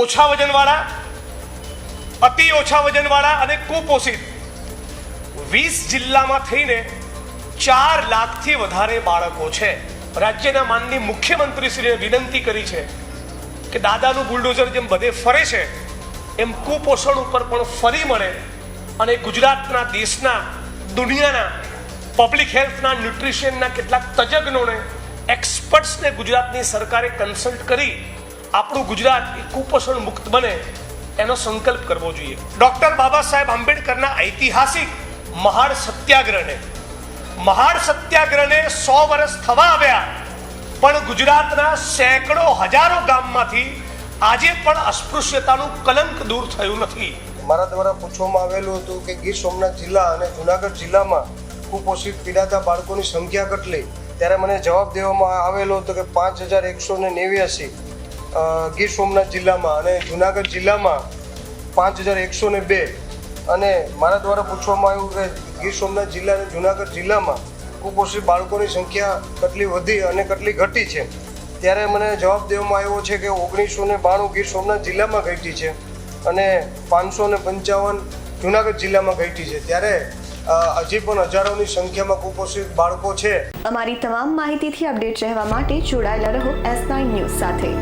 ઓછા વજનવાળા, અતિ ઓછા વજનવાળા અને કુપોષિત 20 જિલ્લામાં થઈને 4 લાખથી વધારે બાળકો છે. રાજ્યના માનનીય મુખ્યમંત્રીશ્રીને વિનંતી કરી છે કે દાદાનું બુલડોઝર જેમ બધે ફરે છે એમ કુપોષણ ઉપર પણ ફરી મળે અને ગુજરાતના, દેશના, દુનિયાના પબ્લિક હેલ્થના, ન્યુટ્રિશનના કેટલાક તજજ્ઞોને, એક્સપર્ટ્સને ગુજરાતની સરકારે કન્સલ્ટ કરી આપણું ગુજરાત એ કુપોષણ મુક્ત બને એનો સંકલ્પ કરવો જોઈએ. ડૉક્ટર બાબા સાહેબ આંબેડકરના ઐતિહાસિક મહાડ સત્યાગ્રહને 100 વર્ષ થવા આવ્યા, પણ ગુજરાતના સેંકડો હજારો ગામમાંથી આજે પણ અસ્પૃશ્યતાનું કલંક દૂર થયું નથી. મારા દ્વારા પૂછવામાં આવેલું હતું કે ગીર સોમનાથ જિલ્લા અને જુનાગઢ જિલ્લામાં કુપોષિત પીડાતા બાળકોની સંખ્યા કેટલી, ત્યારે મને જવાબ દેવામાં આવેલો હતો કે 5189 ગીર સોમનાથ જિલ્લામાં અને જુનાગઢ જિલ્લામાં 5102. અને મારા દ્વારા પૂછવામાં આવ્યું કે ગીર સોમનાથ જિલ્લા અને જુનાગઢ જિલ્લામાં કુપોષિત બાળકોની સંખ્યા કેટલી વધી અને કેટલી ઘટી છે, ત્યારે મને જવાબ દેવામાં આવ્યો છે કે 1992 ગીર સોમનાથ જિલ્લામાં ઘટી છે અને 555 જુનાગઢ જિલ્લામાં ઘટી છે. ત્યારે હજી પણ હજારોની સંખ્યામાં કુપોષિત બાળકો છે. અમારી તમામ માહિતીથી અપડેટ રહેવા માટે જોડાયેલા રહો S9 ન્યૂઝ સાથે.